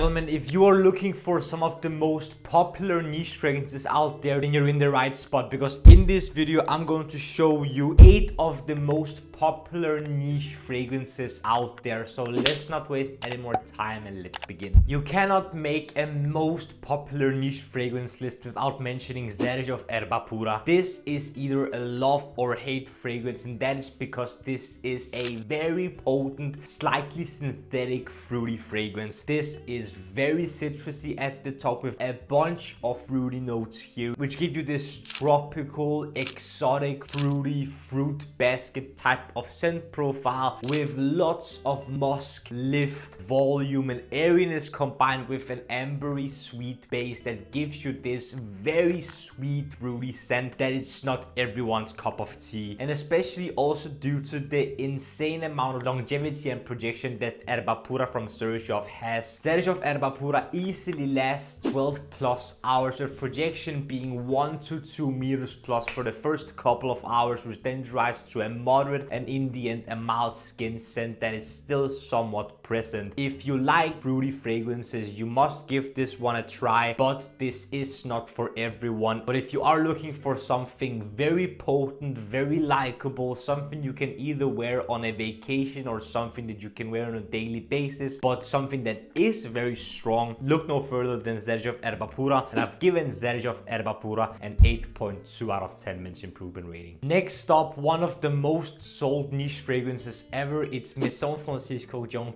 gentlemen, if you are looking for some of the most popular niche fragrances out there, then you're in the right spot, because in this video I'm going to show you 8 of the most popular niche fragrances out there. So let's not waste any more time and let's begin. You cannot make a most popular niche fragrance list without mentioning Xerjoff Erba Pura. This is either a love or hate fragrance, and that is because this is a very potent, slightly synthetic fruity fragrance. This is very citrusy at the top with a bunch of fruity notes here, which give you this tropical, exotic, fruity fruit basket type of scent profile with lots of musk, lift, volume and airiness combined with an ambery sweet base that gives you this very sweet fruity scent that is not everyone's cup of tea, and especially also due to the insane amount of longevity and projection that Erba Pura from Xerjoff has. Xerjoff Erba Pura easily lasts 12 plus hours, with projection being 1 to 2 meters plus for the first couple of hours, which then dries to a moderate and in the end a mild skin scent that is still somewhat present. If you like fruity fragrances, you must give this one a try, but this is not for everyone. But if you are looking for something very potent, very likable, something you can either wear on a vacation or something that you can wear on a daily basis, but something that is very strong, look no further than Xerjoff Erba Pura, and I've given Xerjoff Erba Pura an 8.2 out of 10 minutes improvement rating. Next up, one of the most sold niche fragrances ever, it's Maison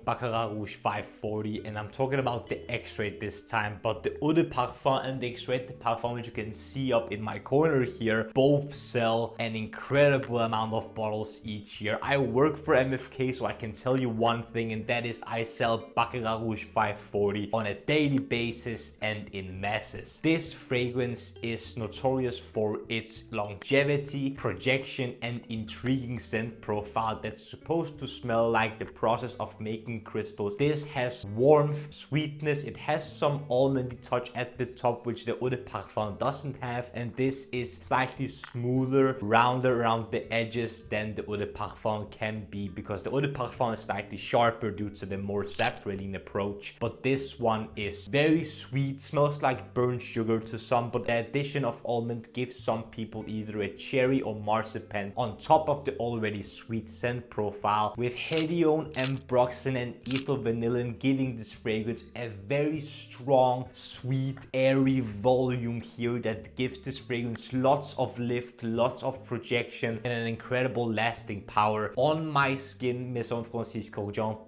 Baccarat Rouge 540, and I'm talking about the Extrait this time, but the Eau de Parfum and the Extrait de Parfum, which you can see up in my corner here, both sell an incredible amount of bottles each year. I work for MFK, so I can tell you one thing, and that is I sell Baccarat Rouge 540 on a daily basis and in masses. This fragrance is notorious for its longevity, projection and intriguing scent profile that's supposed to smell like the process of making crystals. This has warmth, sweetness, it has some almondy touch at the top, which the Eau de Parfum doesn't have, and this is slightly smoother, rounder around the edges than the Eau de Parfum can be, because the Eau de Parfum is slightly sharper due to the more safraline approach, but this one is very sweet, smells like burnt sugar to some, but the addition of almond gives some people either a cherry or marzipan on top of the already sweet scent profile, with hedione, ambroxan and ethyl vanillin giving this fragrance a very strong, sweet, airy volume here that gives this fragrance lots of lift, lots of projection and an incredible lasting power. On my skin, Maison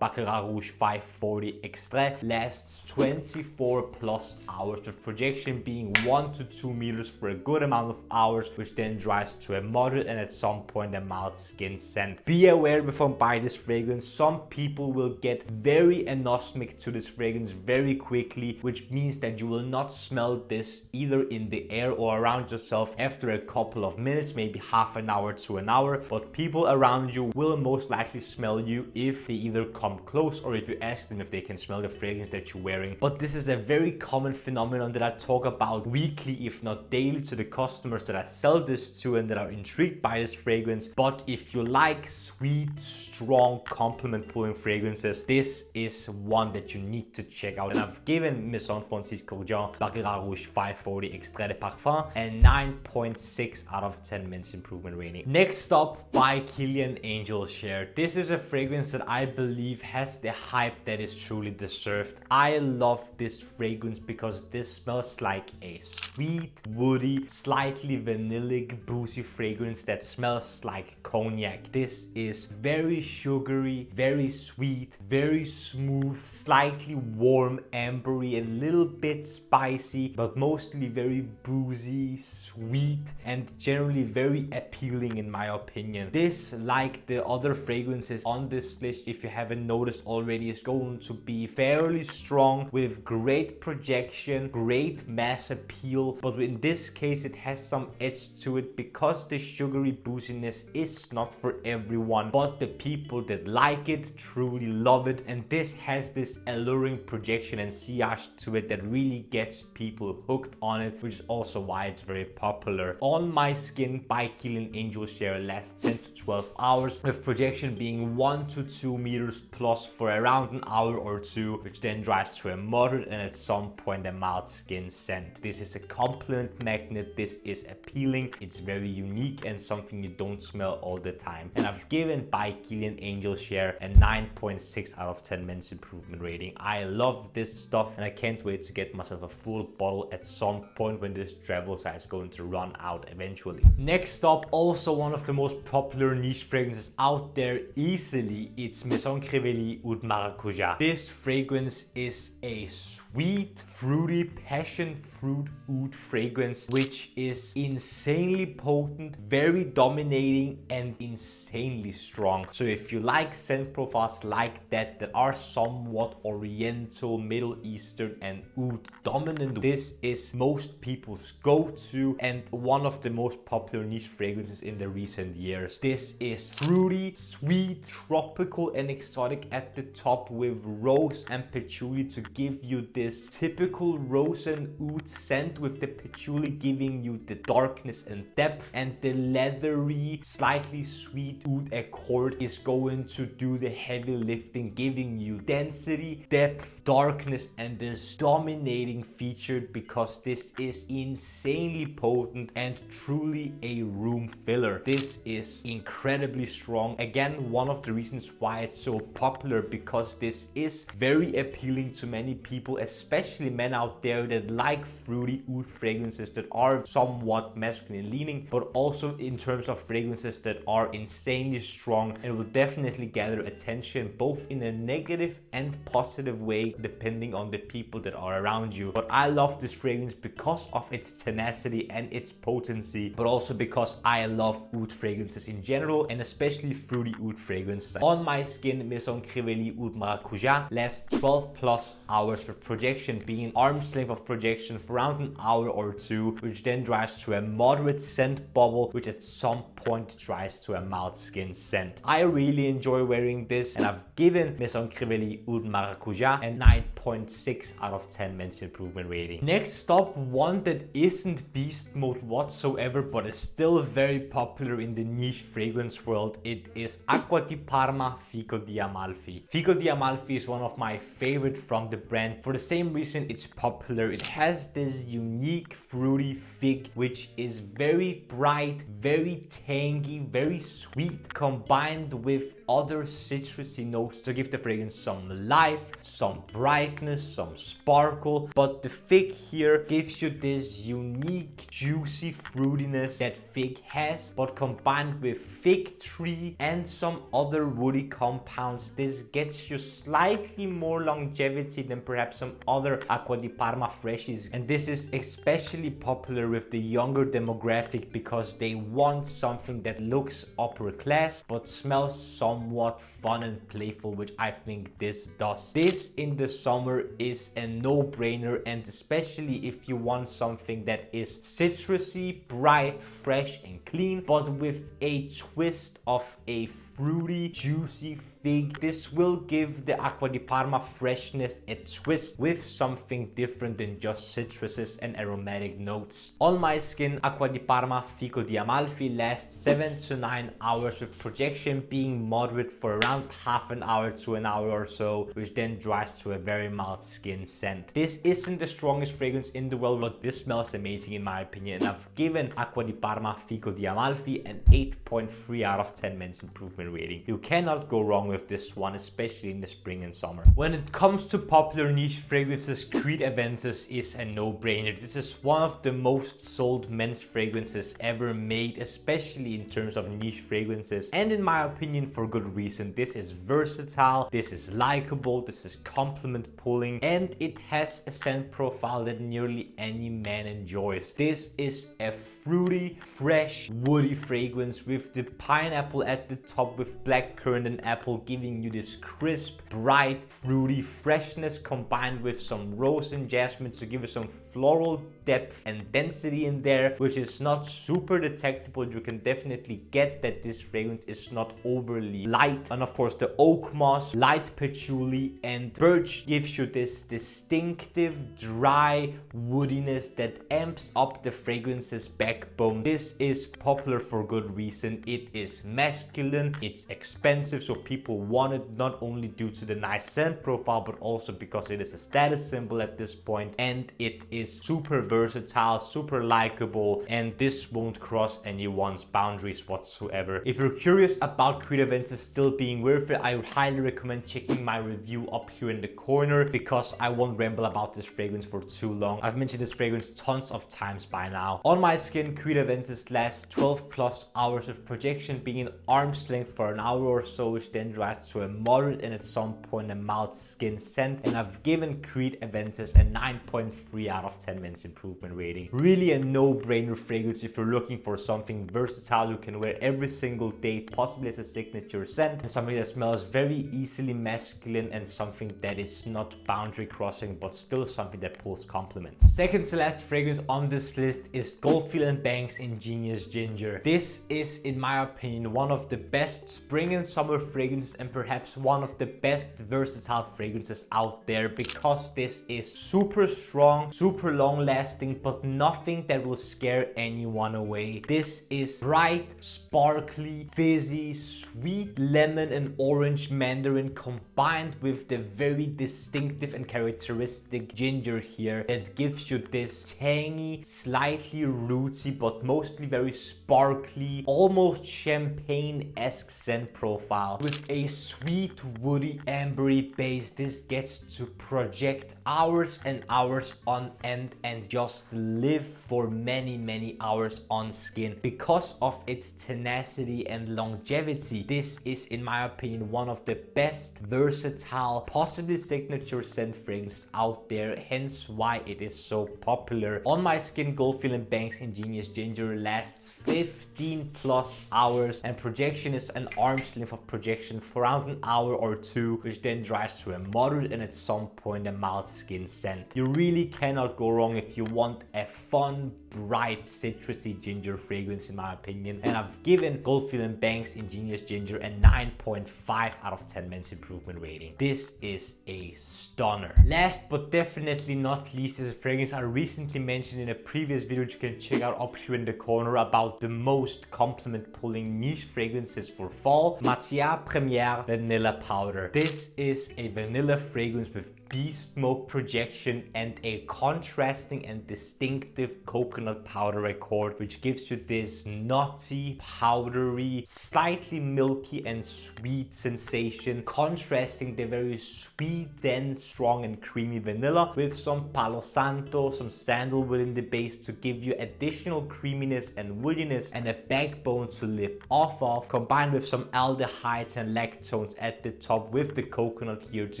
Baccarat Rouge 540 Extrait lasts 24 plus hours, with projection being 1 to 2 meters for a good amount of hours, which then dries to a moderate and at some point a mild skin scent. Be aware before buying this fragrance, some people will get very anosmic to this fragrance very quickly, which means that you will not smell this either in the air or around yourself after a couple of minutes, maybe half an hour to an hour, but people around you will most likely smell you if they either come close or if you ask them if they can smell the fragrance that you're wearing. But this is a very common phenomenon that I talk about weekly, if not daily, to the customers that I sell this to and that are intrigued by this fragrance. But if you like sweet, strong, compliment pulling fragrances, this is one that you need to check out. And I've given Maison Baccarat Rouge 540 Extrait de Parfum a 9.6 out of 10 minutes improvement rating. Next up, by Kilian Angel Share. This is a fragrance that I believe has the hype that is truly deserved. I love this fragrance because this smells like a sweet, woody, slightly vanillic, boozy fragrance that smells like cognac. This is very sugary, very sweet, very smooth, slightly warm, ambery, a little bit spicy, but mostly very boozy, sweet, and generally very appealing in my opinion. This, like the other fragrances on this list, if you haven't noticed already, is going to be fairly strong with great projection, great mass appeal, but in this case it has some edge to it because the sugary booziness is not for for everyone, but the people that like it truly love it, and this has this alluring projection and sillage to it that really gets people hooked on it, which is also why it's very popular. On my skin by Kilian Angel Share lasts 10 to 12 hours, with projection being 1 to 2 meters plus for around an hour or two, which then dries to a moderate and at some point a mild skin scent. This is a compliment magnet. This is appealing. It's very unique and something you don't smell all the time. And I've given by Kilian Angel Share a 9.6 out of 10 men's improvement rating. I love this stuff and I can't wait to get myself a full bottle at some point when this travel size is going to run out eventually. Next up, also one of the most popular niche fragrances out there easily, it's Maison Crivelli Oud Maracujá. This fragrance is a sweet, fruity, passion fruit oud fragrance, which is insanely potent, very dominating, and insanely strong. So if you like scent profiles like that are somewhat oriental, Middle Eastern, and oud dominant, this is most people's go-to and one of the most popular niche fragrances in the recent years. This is fruity, sweet, tropical, and exotic at the top, with rose and patchouli to give you this typical rose and oud scent, with the patchouli giving you the darkness and depth, and the leathery, slightly sweet oud accord is going to do the heavy lifting, giving you density, depth, darkness, and this dominating feature, because this is insanely potent and truly a room filler. This is incredibly strong. Again, one of the reasons why it's so popular, because this is very appealing to many people, especially men out there that like fruity oud fragrances that are somewhat masculine leaning, but also in terms of fragrances that are insanely strong and will definitely gather attention both in a negative and positive way depending on the people that are around you. But I love this fragrance because of its tenacity and its potency, but also because I love oud fragrances in general, and especially fruity oud fragrances. On my skin, Maison Crivelli Oud Maracujá lasts 12 plus hours, with projection being an arm's length of projection for around an hour or two, which then dries to a moderate scent bubble, which at some point dries to a mild skin scent. I really enjoy wearing this, and I've given Maison Crivelli Oud Maracujá a 9.6 out of 10 men's improvement rating. Next up, one that isn't beast mode whatsoever, but is still very popular in the niche fragrance world. It is Acqua di Parma Fico di Amalfi. Fico di Amalfi is one of my favorite from the brand for the same reason it's popular. It has this unique fruity fig, which is very bright, very tangy, very sweet, combined with other citrusy notes to give the fragrance some life, some brightness, some sparkle. But the fig here gives you this unique juicy fruitiness that fig has, but combined with fig tree and some other woody compounds, this gets you slightly more longevity than perhaps some other Acqua di Parma freshies. And this is especially popular with the younger demographic because they want something that looks upper class but smells somewhat fun and playful, which I think this does. This in the summer is a no-brainer, and especially if you want something that is citrusy, bright, fresh, and clean, but with a twist of a fruity, juicy fig. This will give the Acqua di Parma freshness a twist with something different than just citruses and aromatic notes. On my skin, Acqua di Parma Fico di Amalfi lasts 7 to 9 hours, with projection being moderate for around half an hour to an hour or so, which then dries to a very mild skin scent. This isn't the strongest fragrance in the world, but this smells amazing in my opinion, and I've given Acqua di Parma Fico di Amalfi an 8.3 out of 10 men's improvement rating. You cannot go wrong with this one, especially in the spring and summer. When it comes to popular niche fragrances, Creed Aventus is a no-brainer. This is one of the most sold men's fragrances ever made, especially in terms of niche fragrances, and in my opinion for good reason. This is versatile, this is likable, this is compliment pulling, and it has a scent profile that nearly any man enjoys. This is a fruity, fresh, woody fragrance with the pineapple at the top hop with blackcurrant and apple, giving you this crisp, bright, fruity freshness combined with some rose and jasmine to give you some floral depth and density in there, which is not super detectable. You can definitely get that this fragrance is not overly light. And of course the oak moss, light patchouli and birch gives you this distinctive dry woodiness that amps up the fragrance's backbone. This is popular for good reason. It is masculine, it's expensive, so people want it not only due to the nice scent profile but also because it is a status symbol at this point, and it is super versatile, super likable, and this won't cross anyone's boundaries whatsoever. If you're curious about Creed Aventus still being worth it, I would highly recommend checking my review up here in the corner, because I won't ramble about this fragrance for too long. I've mentioned this fragrance tons of times by now. On my skin, Creed Aventus lasts 12 plus hours, with projection being an arm's length for an hour or so, which then dries to a moderate and at some point a mild skin scent, and I've given Creed Aventus a 9.3 out of 10 minutes improvement rating. Really a no-brainer fragrance if you're looking for something versatile you can wear every single day, possibly as a signature scent, and something that smells very easily masculine, and something that is not boundary crossing but still something that pulls compliments. Second to last fragrance on this list is Goldfield & Bank's Ingenious Ginger. This is, in my opinion, one of the best spring and summer fragrances, and perhaps one of the best versatile fragrances out there, because this is super strong, super long lasting, but nothing that will scare anyone away. This is bright, sparkly, fizzy, sweet lemon and orange mandarin combined with the very distinctive and characteristic ginger here that gives you this tangy, slightly rooty, but mostly very sparkly, almost champagne-esque scent profile. With a sweet, woody, ambery base, this gets to project hours and hours on end and just live for many hours on skin. Because of its tenacity and longevity, this is, in my opinion, one of the best versatile, possibly signature scent fragrances out there, hence why it is so popular. On my skin, Goldfield & Bank's Ingenious Ginger lasts 15 plus hours, and projection is an arm's length of projection for around an hour or two, which then dries to a moderate and at some point a mild skin scent. You really cannot go wrong if you want a fun, bright, citrusy ginger fragrance, in my opinion, and I've given Goldfield & Bank's Ingenious Ginger a 9.5 out of 10 minutes improvement rating. This is a stunner. Last but definitely not least is a fragrance I recently mentioned in a previous video, which you can check out up here in the corner, about the most compliment pulling niche fragrances for fall. Matiere Premiere Vanilla Powder. This is a vanilla fragrance with bee smoke projection and a contrasting and distinctive coconut powder accord, which gives you this nutty, powdery, slightly milky and sweet sensation, contrasting the very sweet, dense, strong and creamy vanilla with some Palo Santo, some sandalwood in the base to give you additional creaminess and woodiness and a backbone to lift off of, combined with some aldehydes and lactones at the top with the coconut here to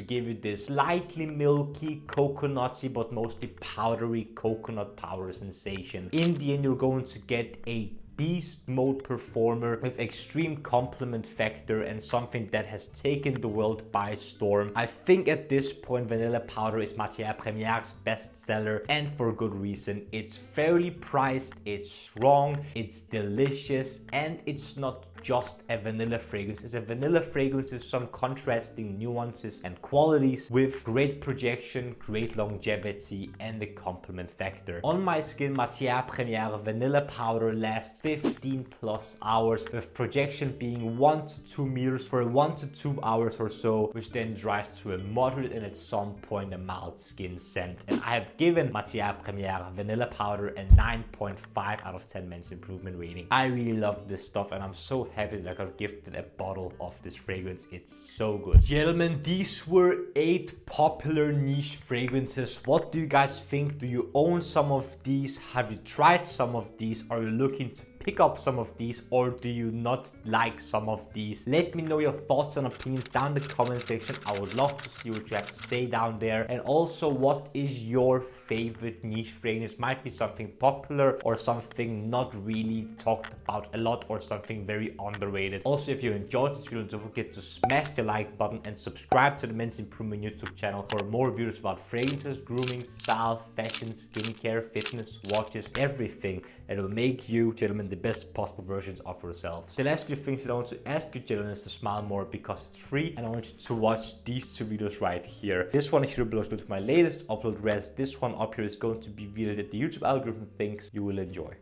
give you this slightly milky, coconutty, but mostly powdery coconut powder sensation. In the end, you're going to get a beast mode performer with extreme compliment factor and something that has taken the world by storm. I think at this point Vanilla Powder is Matiere Premiere's best seller, and for good reason. It's fairly priced, it's strong, it's delicious, and it's not just a vanilla fragrance. It's a vanilla fragrance with some contrasting nuances and qualities, with great projection, great longevity, and the compliment factor. On my skin, Matiere Premiere Vanilla Powder lasts 15 plus hours, with projection being 1 to 2 meters for 1 to 2 hours or so, which then dries to a moderate and at some point a mild skin scent. And I have given Matiere Premiere Vanilla Powder a 9.5 out of 10 minutes improvement rating. I really love this stuff, and I'm so happy that I got gifted a bottle of this fragrance. It's so good. Gentlemen, these were 8 popular niche fragrances. What do you guys think? Do you own some of these? Have you tried some of these? Are you looking to pick up some of these, or do you not like some of these? Let me know your thoughts and opinions down in the comment section. I would love to see what you have to say down there. And also, what is your favorite niche fragrance? Might be something popular or something not really talked about a lot, or something very underrated. Also, if you enjoyed this video, don't forget to smash the like button and subscribe to the Men's Improvement YouTube channel for more videos about fragrances, grooming, style, fashion, skincare, fitness, watches, everything that will make you, gentlemen, the best possible versions of yourselves. The last few things that I want to ask you, gentlemen, is to smile more because it's free, and I want you to watch these two videos right here. This one here below is going to be my latest upload, whereas this one up here is going to be video that the YouTube algorithm thinks you will enjoy.